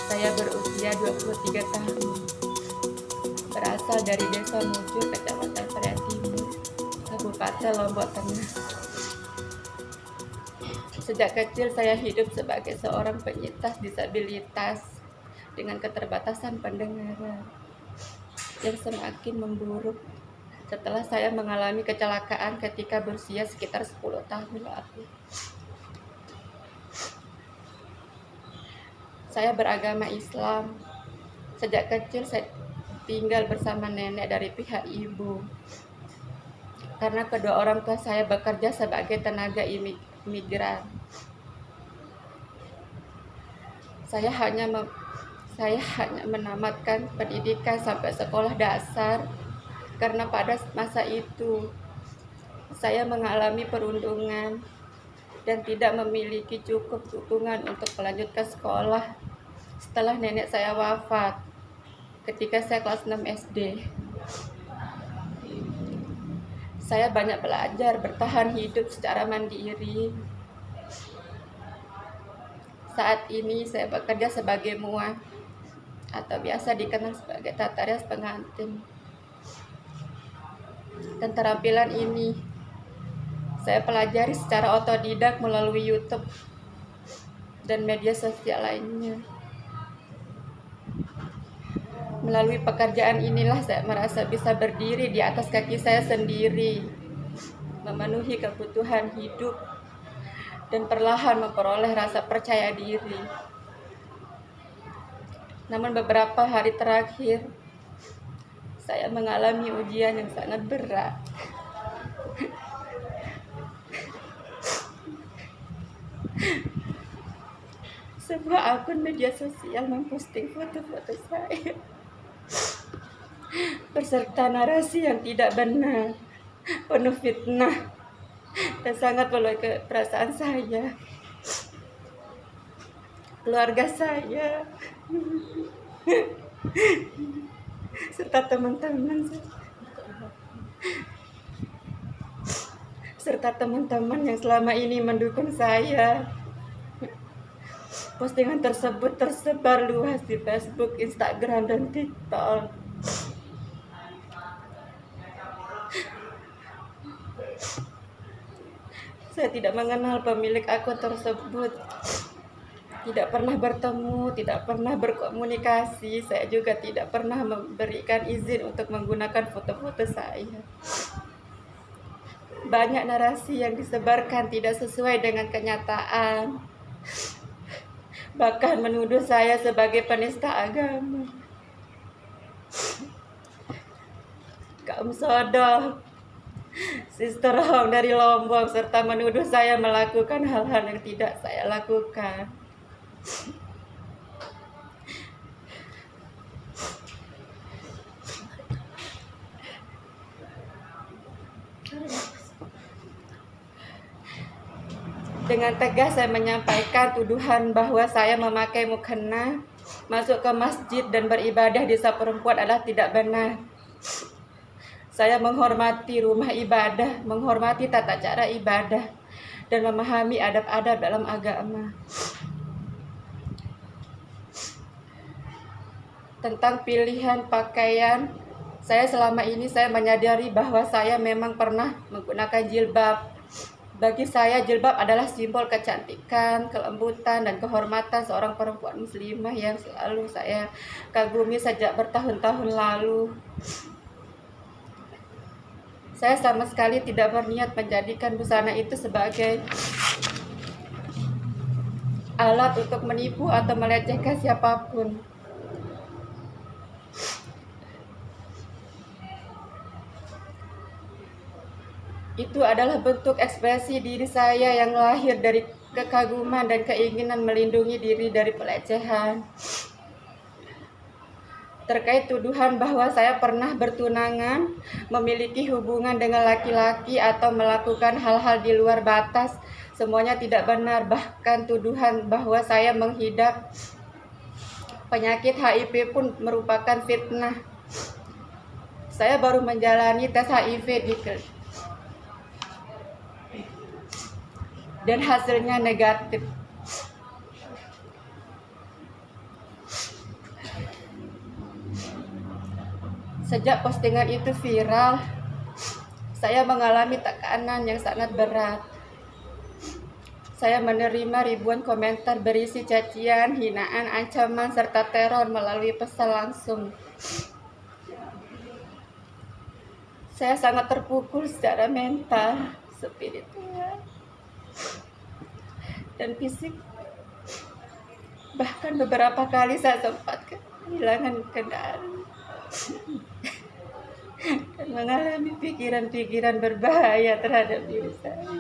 Saya berusia 23 tahun, berasal dari Desa Mujur, Kecamatan Parea Timur, Kabupaten Lombok Tengah. Sejak kecil saya hidup sebagai seorang penyintas disabilitas dengan keterbatasan pendengaran yang semakin memburuk setelah saya mengalami kecelakaan ketika berusia sekitar 10 tahun lalu. Saya beragama Islam. Sejak kecil saya tinggal bersama nenek dari pihak ibu. Karena kedua orang tua saya bekerja sebagai tenaga imigran. Saya hanya menamatkan pendidikan sampai sekolah dasar karena pada masa itu saya mengalami perundungan dan tidak memiliki cukup dukungan untuk melanjutkan sekolah setelah nenek saya wafat ketika saya kelas 6 SD. Saya banyak belajar bertahan hidup secara mandiri. Saat ini saya bekerja sebagai muah atau biasa dikenal sebagai tata rias pengantin. Dan keterampilan ini saya pelajari secara otodidak melalui YouTube dan media sosial lainnya. Melalui pekerjaan inilah saya merasa bisa berdiri di atas kaki saya sendiri, memenuhi kebutuhan hidup, dan perlahan memperoleh rasa percaya diri. Namun beberapa hari terakhir, saya mengalami ujian yang sangat berat. Sebuah akun media sosial memposting foto-foto saya beserta narasi yang tidak benar, penuh fitnah, dan sangat melukai perasaan saya, keluarga saya, serta teman-teman yang selama ini mendukung saya. Postingan tersebut tersebar luas di Facebook, Instagram, dan TikTok. Saya tidak mengenal pemilik akun tersebut, tidak pernah bertemu, tidak pernah berkomunikasi. Saya juga tidak pernah memberikan izin untuk menggunakan foto-foto saya. Banyak narasi yang disebarkan tidak sesuai dengan kenyataan, bahkan menuduh saya sebagai penista agama, kaum sodok, Sister Hong dari Lombok, serta menuduh saya melakukan hal-hal yang tidak saya lakukan. Dengan tegas saya menyampaikan tuduhan bahwa saya memakai mukena, masuk ke masjid dan beribadah di desa perempuan adalah tidak benar. Saya menghormati rumah ibadah, menghormati tata cara ibadah, dan memahami adab-adab dalam agama. Tentang pilihan pakaian, saya selama ini saya menyadari bahwa saya memang pernah menggunakan jilbab. Bagi saya, jilbab adalah simbol kecantikan, kelembutan, dan kehormatan seorang perempuan muslimah yang selalu saya kagumi sejak bertahun-tahun lalu. Saya sama sekali tidak berniat menjadikan busana itu sebagai alat untuk menipu atau melecehkan siapapun. Itu adalah bentuk ekspresi diri saya yang lahir dari kekaguman dan keinginan melindungi diri dari pelecehan. Terkait tuduhan bahwa saya pernah bertunangan, memiliki hubungan dengan laki-laki, atau melakukan hal-hal di luar batas, semuanya tidak benar. Bahkan tuduhan bahwa saya mengidap penyakit HIV pun merupakan fitnah. Saya baru menjalani tes HIV dan hasilnya negatif. Sejak postingan itu viral, saya mengalami tekanan yang sangat berat. Saya menerima ribuan komentar berisi cacian, hinaan, ancaman, serta teror melalui pesan langsung. Saya sangat terpukul secara mental, spiritual, dan fisik. Bahkan beberapa kali saya sempat kehilangan kendali dan mengalami pikiran-pikiran berbahaya terhadap diri saya.